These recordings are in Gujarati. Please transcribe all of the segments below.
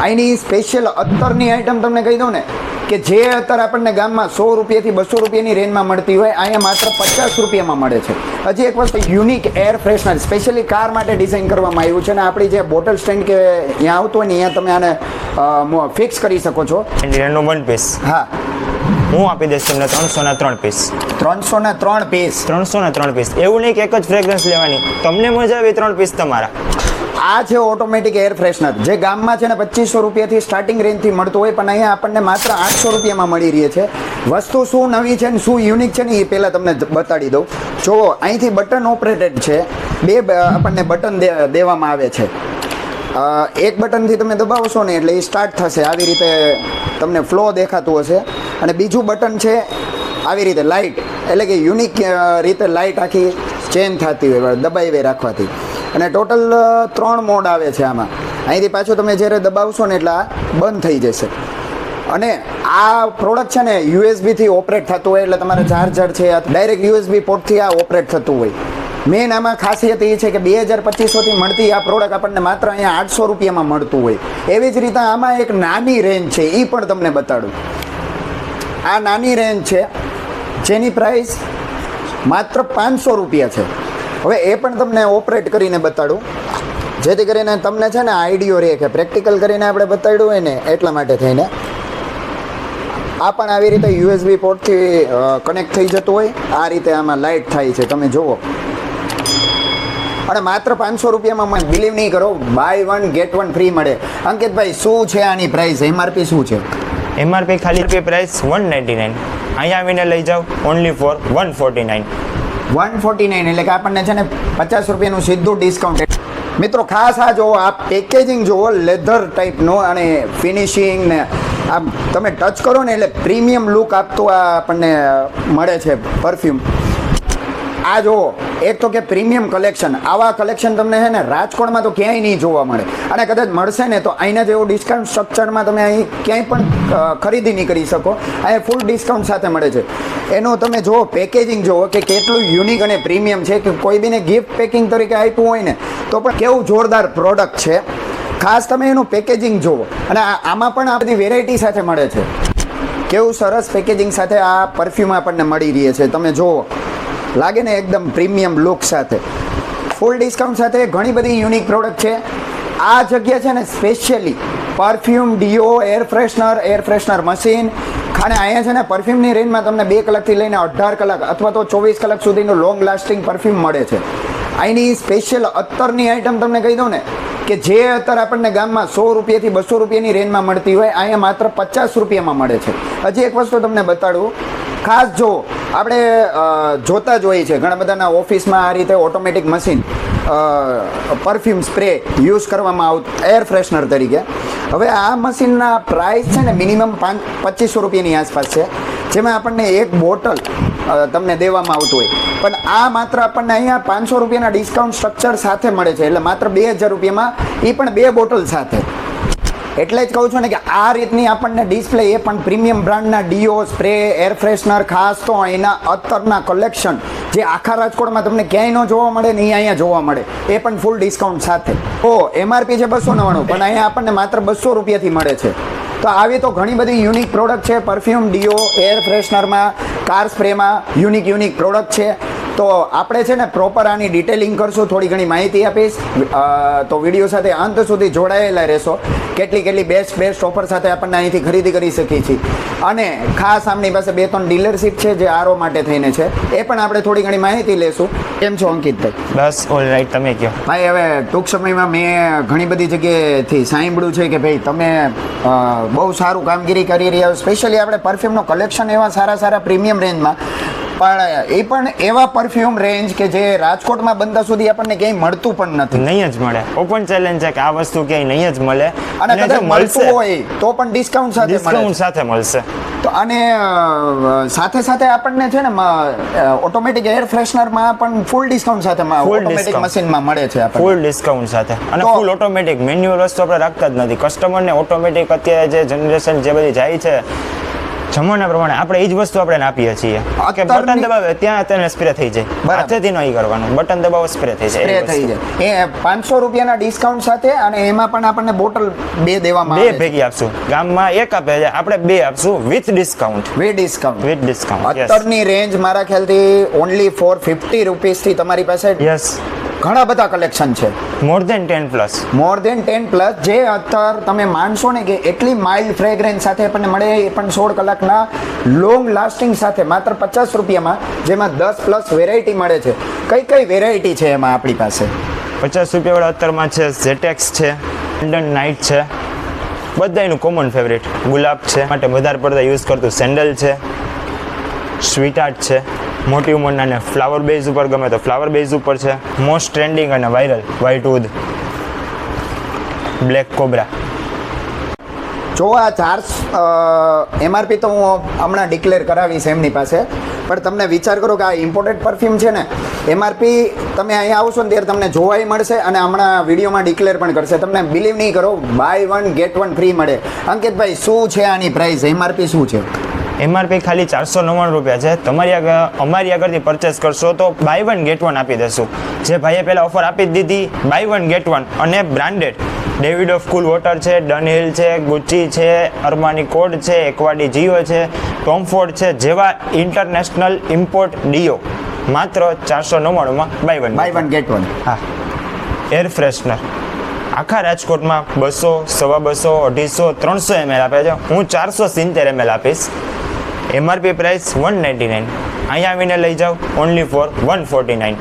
અહીંની સ્પેશિયલ અત્તરની આઈટમ તમને કહી દઉં ને કે જે અત્યારે આપણને ગામમાં 100 રૂપિયાથી 200 રૂપિયાની રેન્જમાં મળતી હોય અહીંયા માત્ર 50 રૂપિયામાં મળે છે. હજી એક વસ્તુ unique air freshener specially car માટે ડિઝાઇન કરવામાં આવ્યું છે અને આપણી જે બોટલ સ્ટેન્ડ કે અહીંયા આવતું હોય ને અહીંયા તમે આને ફિક્સ કરી શકો છો. એનું 1 પીસ હા હું આપી દઈશ તમને 303 પીસ. 303 પીસ. 303 પીસ. એવું નહીં કે એક જ ફ્રેગ્રન્સ લેવાની, તમને મજા આવે 3 પીસ તમારા. આ છે ઓટોમેટિક એર ફ્રેશનર જે ગામમાં છે ને 2500 રૂપિયાથી સ્ટાર્ટિંગ રેન્જથી મળતું હોય પણ અહીંયા આપણને માત્ર 800 રૂપિયામાં મળી રહી છે. વસ્તુ શું નવી છે ને શું યુનિક છે ને એ પહેલાં તમને બતાડી દઉં. જુઓ અહીંથી બટન ઓપરેટેડ છે, બે આપણને બટન દેવામાં આવે છે. એક બટનથી તમે દબાવશો ને એટલે એ સ્ટાર્ટ થશે, આવી રીતે તમને ફ્લો દેખાતું હશે. અને બીજું બટન છે આવી રીતે લાઇટ, એટલે કે યુનિક રીતે લાઇટ આખી ચેન્જ થતી હોય દબાવી રાખવાથી. અને ટોટલ 3 મોડ આવે છે આમાં. અહીંથી પાછું તમે જ્યારે દબાવશો ને એટલે આ બંધ થઈ જશે. અને આ પ્રોડક્ટ છે ને યુએસબીથી ઓપરેટ થતું હોય, એટલે તમારે ચાર્જર છે ડાયરેક્ટ યુએસબી પોર્ટથી આ ઓપરેટ થતું હોય. મેઇન આમાં ખાસિયત એ છે કે 2200થી મળતી આ પ્રોડક્ટ આપણને માત્ર અહીંયા 800 રૂપિયામાં મળતું હોય. એવી જ રીતે આમાં એક નાની રેન્જ છે, એ પણ તમને બતાડું. આ નાની રેન્જ છે જેની પ્રાઇસ માત્ર 500 રૂપિયા છે. હવે એ પણ તમને ઓપરેટ કરીને બતાડું જેથી કરીને તમને છે ને આઈડિયો રહે કે પ્રેક્ટિકલ કરીને આપણે બતાડ્યું હોય ને એટલા માટે થઈને. આ પણ આવી રીતે યુએસબી પોર્ટથી કનેક્ટ થઈ જતું હોય. આ રીતે આમાં લાઇટ થાય છે, તમે જુઓ. અને માત્ર 500 રૂપિયામાં બિલીવ નહીં કરો, બાય 1 ગેટ 1 ફ્રી મળે. અંકિતભાઈ શું છે આની પ્રાઇસ, એમઆરપી શું છે? એમઆરપી ખાલી પ્રાઇસ 199. અહીંયા આવીને લઈ જાઓ ઓનલી ફોર 149. 149 એટલે કે આપણને છે ને 50 રૂપિયાનું સીધું ડિસ્કાઉન્ટ. મિત્રો ખાસ આ જુઓ, આ પેકેજિંગ જુઓ, લેધર ટાઈપનું અને ફિનિશિંગ ને આમ તમે ટચ કરો ને એટલે પ્રીમિયમ લુક આપતું આ આપણને મળે છે પરફ્યુમ. આ જુઓ, એક તો કે પ્રીમિયમ કલેક્શન, આવા કલેક્શન તમને છે ને રાજકોટમાં તો ક્યાંય નહીં જોવા મળે. અને કદાચ મળશે ને તો અહીંના જેવું ડિસ્કાઉન્ટ સ્ટ્રક્ચરમાં તમે અહીં ક્યાંય પણ ખરીદી નહીં કરી શકો. અહીં ફૂલ ડિસ્કાઉન્ટ સાથે મળે છે. એનું તમે જુઓ પેકેજિંગ જુઓ કે કેટલું યુનિક અને પ્રીમિયમ છે, કે કોઈ બીને ગિફ્ટ પેકિંગ તરીકે આપ્યું હોય ને તો પણ કેવું જોરદાર પ્રોડક્ટ છે. ખાસ તમે એનું પેકેજિંગ જુઓ. અને આમાં પણ આ બધી વેરાયટી સાથે મળે છે. કેવું સરસ પેકેજિંગ સાથે આ પરફ્યુમ આપણને મળી રહી છે, તમે જુઓ. લાગે ને એકદમ પ્રીમિયમ લુક સાથે ફૂલ ડિસ્કાઉન્ટ સાથે ઘણી બધી યુનિક પ્રોડક્ટ છે. આ જગ્યા છે ને specially perfume, deo, air freshener machine. અને અહીંયા છે ને પરફ્યુમની રેન્જમાં તમને 2 કલાકથી લઈને 18 કલાક અથવા તો 24 કલાક સુધીનું લોંગ લાસ્ટિંગ પરફ્યુમ મળે છે. અહીંની સ્પેશિયલ અત્તરની આઈટમ તમને કહી દઉં ને કે જે અત્યારે આપણને ગામમાં 100 રૂપિયાથી 200 રૂપિયાની રેન્જમાં મળતી હોય અહીંયા માત્ર 50 રૂપિયામાં મળે છે. હજી એક વસ્તુ તમને બતાડું. ખાસ જો આપણે જોતા જ હોઈએ છીએ ઘણા બધાના ઓફિસમાં આ રીતે automatic machine perfume spray use કરવામાં આવતું એર ફ્રેશનર તરીકે. હવે આ મશીનના પ્રાઇસ છે ને મિનિમમ 2500 રૂપિયાની આસપાસ છે, જેમાં આપણને એક બોટલ તમને દેવામાં આવતું હોય. પણ આ માત્ર આપણને અહીંયા 500 રૂપિયાના ડિસ્કાઉન્ટ સ્ટ્રક્ચર સાથે મળે છે, એટલે માત્ર 2000 રૂપિયામાં, એ પણ 2 બોટલ સાથે. એટલે જ કહું છું ને કે આ રીતની આપણને ડિસ્પ્લે, એ પણ પ્રીમિયમ બ્રાન્ડના ડીઓ, સ્પ્રે, એર ફ્રેશનર, ખાસ તો અહીંના અત્તરના કલેક્શન જે આખા રાજકોટમાં તમને ક્યાંય ન જોવા મળે ને એ અહીંયા જોવા મળે, એ પણ ફૂલ ડિસ્કાઉન્ટ સાથે. તો એમઆરપી છે 299 પણ અહીંયા આપણને માત્ર 200 રૂપિયાથી મળે છે. તો આવી તો ઘણી બધી યુનિક પ્રોડક્ટ છે. પરફ્યુમ, ડીઓ, એર ફ્રેશનરમાં, કાર સ્પ્રેમાં યુનિક પ્રોડક્ટ છે. તો આપણે છે ને પ્રોપર આની ડિટેલિંગ કરશું, થોડી ઘણી માહિતી આપીશ. તો વિડીયો સાથે અંત સુધી જોડાયેલા રહેશો. કેટલી બેસ્ટ ઓફર સાથે આપણને અહીંથી ખરીદી કરી શકીએ છીએ. અને ખાસ આમની પાસે 2-3 ડીલરશીપ છે જે આરો માટે થઈને છે, એ પણ આપણે થોડી ઘણી માહિતી લેશું. કેમ છો અંકિતભાઈ? બસ ઓલ રાઈટ, તમે કહો. ભાઈ હવે ટૂંક સમયમાં મેં ઘણી બધી જગ્યાએથી સાંભળ્યું છે કે ભાઈ તમે બહુ સારું કામગીરી કરી રહ્યા છો. સ્પેશિયલી આપણે પરફ્યુમનો કલેક્શન એવા સારા પ્રીમિયમ રેન્જમાં, પણ એ પણ એવા પરફ્યુમ રેન્જ કે જે રાજકોટમાં બનતા સુધી આપણને ક્યાંય મળતું પણ નથી. નહીં જ મળે. ઓપન ચેલેન્જ છે કે આ વસ્તુ ક્યાંય નહીં જ મળે. અને કદાચ મળતું હોય તો પણ ડિસ્કાઉન્ટ સાથે મળશે. તો અને સાથે આપણને છે ને ઓટોમેટિક એર ફ્રેશનરમાં પણ ફૂલ ડિસ્કાઉન્ટ સાથે ઓટોમેટિક મશીનમાં મળે છે. ફૂલ ડિસ્કાઉન્ટ સાથે અને ફૂલ ઓટોમેટિક. મેન્યુઅલ વસ્તુ આપણે રાખતા જ નથી. કસ્ટમરને ઓટોમેટિક અત્યારે જે જનરેશન જે બધી જાય છે જમવાના પ્રમાણે આપણે એ જ વસ્તુ આપણે આપીએ છીએ કે અત્યારની- બટન દબાવે ત્યાં તેને સ્પ્રે થઈ જાય. બરાબર. હાથેથી નહીં કરવાનું, બટન દબાવો સ્પ્રે થઈ જાય. સ્પ્રે એ થઈ વસ્તુ. જાય એ 500 રૂપિયાના ડિસ્કાઉન્ટ સાથે, અને એમાં પણ આપણને બોટલ 2 દેવામાં બે આવે છે. ભેગી આપશું. ગામમાં એક આપે છે, આપણે 2 આપશું with discount. Way discount. With discount. અત્યારની રેન્જ મારા ખ્યાલથી ઓનલી ફોર 50 રૂપીસથી તમારી પાસે યસ. ઘણા બધા કલેક્શન છે, મોર ધેન 10 પ્લસ. મોર દેન 10 પ્લસ, જે અત્યારે તમે માનશો ને કે એટલી માઇલ્ડ ફ્રેગ્રન્સ સાથે આપણને મળે, એ પણ 16 કલાકના લોંગ લાસ્ટિંગ સાથે માત્ર 50 રૂપિયામાં, જેમાં 10 પ્લસ વેરાયટી મળે છે. કઈ કઈ વેરાયટી છે એમાં આપણી પાસે? 50 રૂપિયાવાળા અત્તરમાં છે, ઝેટેક્સ છે, લંડન નાઇટ છે, બધા એનું કોમન ફેવરેટ. ગુલાબ છે, માટે વધારે પડતા યુઝ કરતું સેન્ડલ છે, સ્વીટ આર્ટ છે, મોટી ઉંમરના ને ફ્લાવર બેઝ ઉપર ગમે તો ફ્લાવર બેઝ ઉપર છે. મોસ્ટ ટ્રેન્ડિંગ અને viral white wood, black cobra. જો આ 4 એમઆરપી તો હું હમણાં ડિક્લેર કરાવીશ એમની પાસે, પણ તમને વિચાર કરો કે આ ઇમ્પોર્ટેડ પરફ્યુમ છે ને, એમઆરપી તમે અહીંયા આવશો ને ત્યારે તમને જોવાય મળશે, અને હમણાં વિડીયોમાં ડિક્લેર પણ કરશે. તમને બિલીવ નહીં કરો, બાય 1 ગેટ 1 ફ્રી મળે. અંકિતભાઈ, શું છે આની પ્રાઇસ, એમઆરપી શું છે? એમઆરપી ખાલી 499 રૂપિયા છે. તમારી આગળ અમારી આગળથી પરચેસ કરશો તો બાય 1 ગેટ 1 આપી દેશું. જે ભાઈએ પહેલાં ઓફર આપી જ દીધી, બાય 1 ગેટ 1, અને branded David of cool water છે, ડનહિલ છે, ગુચ્ચી છે, અર્માની કોડ છે, એક્વાડી જીઓ છે, ટોમ ફોર્ડ છે, જેવા ઇન્ટરનેશનલ ઇમ્પોર્ટ ડીઓ માત્ર 499માં બાય 1 બાય 1 ગેટ 1. હા. એર ફ્રેશનર આખા રાજકોટમાં 200, 250, 250, 300 ml આપે છે. હું 470 ml આપીશ. MRP price 199. અહીંયા આવીને લઈ જાઓ ઓનલી ફોર 149.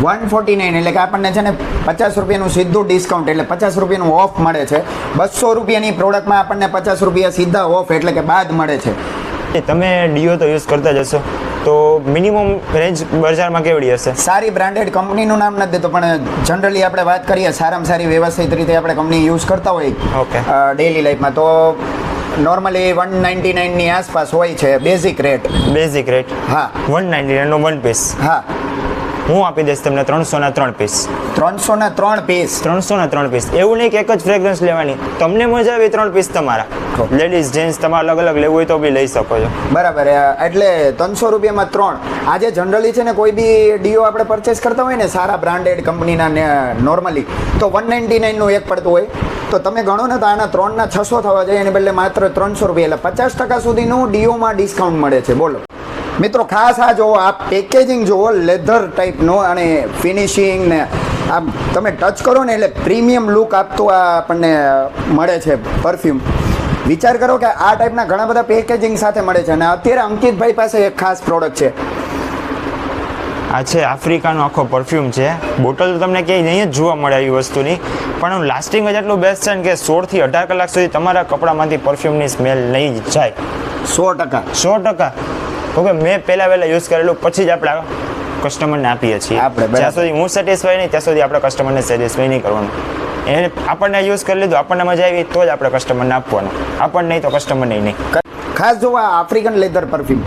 149 એટલે કે આપણને છે ને 50 રૂપિયાનું સીધું ડિસ્કાઉન્ટ, એટલે 50 રૂપિયાનું ઓફ મળે છે. 200 રૂપિયાની પ્રોડક્ટમાં આપણને 50 રૂપિયા સીધા ઓફ, એટલે કે બાદ મળે છે. તમે ડીઓ તો યુઝ કરતા જ હશો, તો મિનિમમ રેન્જ બજારમાં કેવડી હશે? સારી બ્રાન્ડેડ કંપનીનું નામ નથી દેતો, પણ જનરલી આપણે વાત કરીએ સારામાં સારી વ્યવસ્થિત રીતે આપણે કંપની યુઝ કરતા હોય Okay. ડેઈલી લાઈફમાં, તો નોર્મલી 199 ની આસપાસ હોય છે બેઝિક રેટ. બેઝિક રેટ હા 199 નો 1 પીસ. હા, હું આપી દઈશ તમને 300ના 3 પીસ. 300ના 3 પીસ. 300ના 3 પીસ. એવું નહીં કે એક જ ફ્રેગ્રન્સ લેવાની, તમને મજા આવે 3 પીસ તમારા. લેડીઝ જેન્ટ્સ તમારે અલગ અલગ લેવું હોય તો બી લઈ શકો છો. બરાબર, એટલે 300 રૂપિયામાં 3. આજે જનરલી છે ને કોઈ બી ડીઓ આપણે પરચેસ કરતા હોય ને સારા બ્રાન્ડેડ કંપનીના નોર્મલી, તો 199 નું એક પડતું હોય. તો તમે ગણો ને તો આના 3ના 600 થવા જાય, એને બદલે માત્ર 300 રૂપિયા, એટલે 50% સુધીનું ડીઓમાં ડિસ્કાઉન્ટ મળે છે. બોલો મિત્રો, ખાસ આ જુઓ, આ પેકેજિંગ જુઓ, લેધર ટાઈપનું, અને ફિનિશિંગ ને આમ તમે ટચ કરો ને એટલે પ્રીમિયમ લુક આપતું આ આપણને મળે છે પરફ્યુમ. વિચાર કરો કે આ ટાઈપના ઘણા બધા પેકેજિંગ સાથે મળે છે, અને અત્યારે અંકિતભાઈ પાસે એક ખાસ પ્રોડક્ટ છે. આ છે આફ્રિકાનો આખો પરફ્યુમ છે. બોટલ તો તમને ક્યાંય નહીં જ જોવા મળે એવી વસ્તુની, પણ લાસ્ટિંગ જ એટલું બેસ્ટ છે ને કે 16 થી 18 કલાક સુધી તમારા કપડામાંથી પરફ્યુમની સ્મેલ નહીં જાય. 100%. 100%. ઓકે, મેં પહેલાં યુઝ કરેલું, પછી જ આપણે કસ્ટમરને આપીએ છીએ. આપણે બરાબર. જ્યાં સુધી હું સેટિસ્ફાય નહીં ત્યાં સુધી આપણે કસ્ટમરને સેટિસ્ફાય નહીં કરવાનું. એને આપણને યુઝ કરી લીધું, આપણને મજા આવી તો જ આપણે કસ્ટમરને આપવાનું, આપણને નહીં તો કસ્ટમરને નહીં. ખાસ જો આ આફ્રિકન લેધર પરફ્યુમ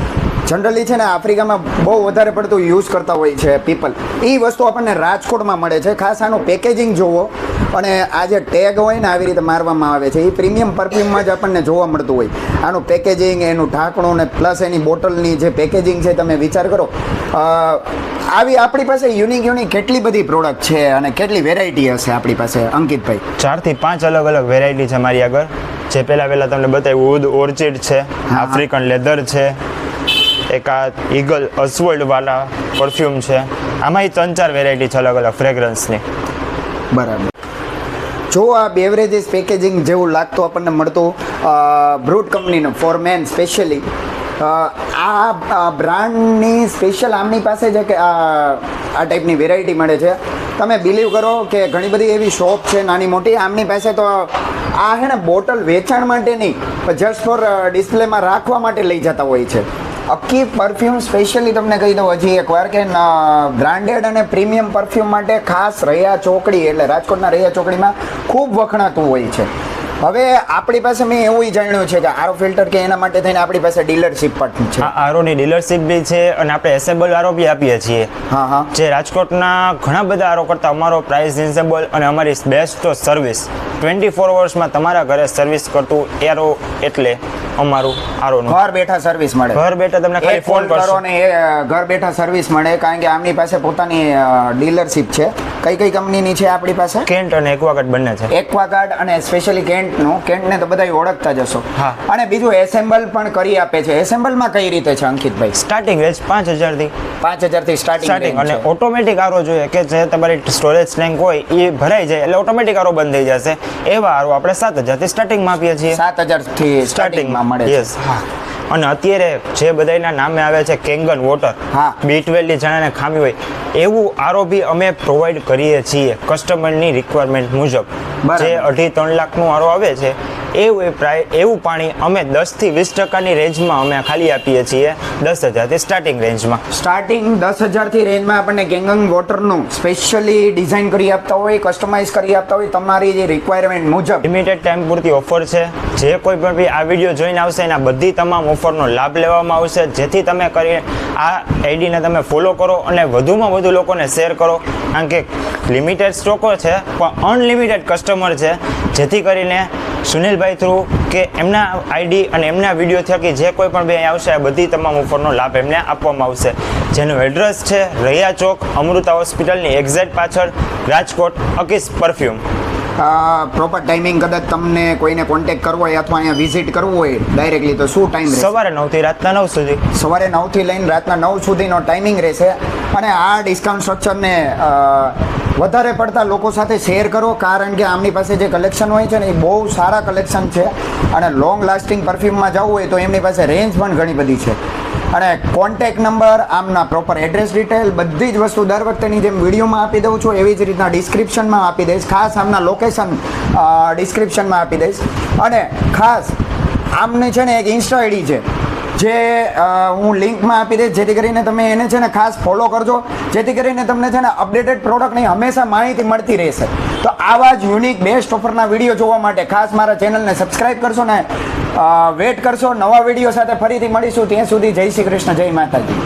જનરલી છે ને આફ્રિકામાં બહુ વધારે પડતું યુઝ કરતા હોય છે પીપલ. એ વસ્તુ આપણને રાજકોટમાં મળે છે. ખાસ આનું પેકેજિંગ જોવો, અને આ જે ટેગ હોય ને આવી રીતે મારવામાં આવે છે, એ પ્રીમિયમ પરફ્યુમમાં જ આપણને જોવા મળતું હોય. આનું પેકેજિંગ, એનું ઢાંકણું ને પ્લસ એની બોટલની જે પેકેજિંગ છે, તમે વિચાર કરો. આવી આપણી પાસે યુનિક કેટલી બધી પ્રોડક્ટ છે અને કેટલી વેરાયટી હશે આપણી પાસે, અંકિતભાઈ? 4 થી 5 અલગ અલગ વેરાયટી છે મારી આગળ. જે પહેલાં તમને બતાવ્યું વુડ ઓર્ચિડ છે, આફ્રિકન લેધર છે, એક આ ઈગલ અસવર્લ્ડ વાળા પરફ્યુમ છે. આમાં 3-4 વેરાયટી છે અલગ અલગ ફ્રેગ્રન્સની. બરાબર. જો આ બેવરેજીસ પેકેજિંગ જેવું લાગતું આપણને મળતું બ્રૂટ કંપનીનું ફોર મેન સ્પેશિયલી. આ બ્રાન્ડની સ્પેશિયલ આમની પાસે છે કે આ ટાઈપની વેરાયટી મળે છે. તમે બિલીવ કરો કે ઘણી બધી એવી શોપ છે નાની મોટી, આમની પાસે તો આ છે ને બોટલ વેચાણ માટે નહીં, પણ જસ્ટ ફોર ડિસ્પ્લેમાં રાખવા માટે લઈ જતા હોય છે. આખી પરફ્યુમ સ્પેશિયલી તમને કહી દઉં હજી એકવાર કે બ્રાન્ડેડ અને પ્રીમિયમ પરફ્યુમ માટે ખાસ રૈયા ચોકડી, એટલે રાજકોટના રૈયા ચોકડીમાં ખૂબ વખણાતું હોય છે. હવે આપણી પાસે મેં એવું જાણ્યું છે કે આરો ફિલ્ટર કે એના માટે થઈને આપણી પાસે ડીલરશીપ પણ છે. આરોની ડીલરશીપ બી છે, અને આપણે એસેબલ આરો બી આપીએ છીએ. હા. જે રાજકોટના ઘણા બધા આરો કરતાં અમારો પ્રાઇસ રિઝનેબલ, અને અમારી બેસ્ટ તો સર્વિસ. 24 અવર્સમાં તમારા ઘરે સર્વિસ કરતું એરો એટલે અમારું આરોનું ઘર બેઠા સર્વિસ મળે. ઘર બેઠા તમને ખાલી એક ફોન ફોન કરો કરશો. ને એ ઘર બેઠા સર્વિસ મળે, કારણ કે આમની પાસે પોતાની ડીલરશીપ છે. કઈ કંપનીની છે આપણી પાસે? કેન્ટ અને એક્વાગાર્ડ બંને છે. એક્વાગાર્ડ અને સ્પેશિયલી કેન્ટને તો બધા ઓળખતા જ હશો. હા. અને બીજું એસેમ્બલ પણ કરી આપે છે. એસેમ્બલમાં કઈ રીતે છે અંકિતભાઈ? સ્ટાર્ટિંગ રેન્જ 5000 થી 5000 થી સ્ટાર્ટિંગ, અને સ્ટાર્ટિંગ. ઓટોમેટિક આરો જોઈએ કે જે તમારી સ્ટોરેજ ટેન્ક હોય એ ભરાઈ જાય એટલે ઓટોમેટિક આરો બંધ થઈ જશે. એવા આરો આપણે 7000 થી સ્ટાર્ટિંગમાં આપીએ છીએ. 7000 થી સ્ટાર્ટિંગમાં મળે છે. યસ. અને અત્યારે જે બધાના નામે આવે છે કેંગન વોટર, હા. B12 ની જણાને ખામી હોય એવું આરો બી અમે પ્રોવાઈડ કરીએ છીએ કસ્ટમરની રિક્વાયરમેન્ટ મુજબ. બરાબર. જે 2.5-3 લાખનું આરો આવે છે એવું પાણી અમે 10 થી 20% રેન્જમાં અમે ખાલી આપીએ છીએ, 10000 થી સ્ટાર્ટિંગ રેન્જમાં. સ્ટાર્ટિંગ 10000 થી રેન્જમાં આપણને કેંગન વોટરનું સ્પેશિયલી ડિઝાઇન કરી આપતા હોય, કસ્ટમાઇઝ કરી આપતા હોય તમારી જે રિક્વાયરમેન્ટ મુજબ. લિમિટેડ ટાઈમ પૂરતી ઓફર છે. જે કોઈ પણ બી આ વિડીયો જોઈને આવશે એના બધી તમામ ઓફરનો લાભ લેવામાં આવશે. જેથી તમે કરી આ આઈડીને તમે ફોલો કરો અને વધુમાં વધુ લોકોને શેર કરો, કારણ કે લિમિટેડ સ્ટોકો છે પણ અનલિમિટેડ કસ્ટમર છે. જેથી કરીને સુનિલભાઈ થ્રુ કે એમના આઈડી અને એમના વિડીયો થકી જે કોઈ પણ બી અહીં આવશે આ બધી તમામ ઓફરનો લાભ એમને આપવામાં આવશે. જેનું એડ્રેસ છે રૈયા ચોક, અમૃતા હોસ્પિટલની એક્ઝેક્ટ પાછળ, રાજકોટ, અકીસ પરફ્યુમ. પ્રોપર ટાઈમિંગ કદાચ તમને કોઈને કોન્ટેક્ટ કરવો હોય અથવા અહીંયા વિઝિટ કરવું હોય ડાયરેક્ટલી તો શું ટાઈમ રહેશે? સવારે 9 થી રાતના 9 સુધી. સવારે 9 થી લઈને રાતના 9 સુધીનો ટાઈમિંગ રહેશે. અને આ ડિસ્કાઉન્ટ સ્ટ્રક્ચરને વધારે પડતા લોકો સાથે શેર કરો, કારણ કે આમની પાસે જે કલેક્શન હોય છે ને એ બહુ સારા કલેક્શન છે. અને લોંગ લાસ્ટિંગ પરફ્યુમમાં જવું હોય તો એમની પાસે રેન્જ પણ ઘણી બધી છે. અને કોન્ટેક્ટ નંબર, આમના પ્રોપર એડ્રેસ ડિટેલ બધી જ વસ્તુ દર વખતેની જેમ વિડીયોમાં આપી દઉં છું એવી જ રીતના ડિસ્ક્રિપ્શનમાં આપી દઈશ. ખાસ આમના લોકેશન ડિસ્ક્રિપ્શનમાં આપી દઈશ. અને ખાસ આમને છે ને એક ઇન્સ્ટા આઈડી છે જે હું લિંકમાં આપી દઈશ, જેથી કરીને તમે એને છે ને ખાસ ફોલો કરજો, જેથી કરીને તમને છે ને અપડેટેડ પ્રોડક્ટની હંમેશા માહિતી મળતી રહેશે. તો આવા જ યુનિક બેસ્ટ ઓફરના વિડીયો જોવા માટે ખાસ મારા ચેનલને સબસ્ક્રાઈબ કરશો ને વેટ કરશો. નવા વિડીયો સાથે ફરીથી મળીશું. ત્યાં સુધી જય શ્રી કૃષ્ણ, જય માતાજી.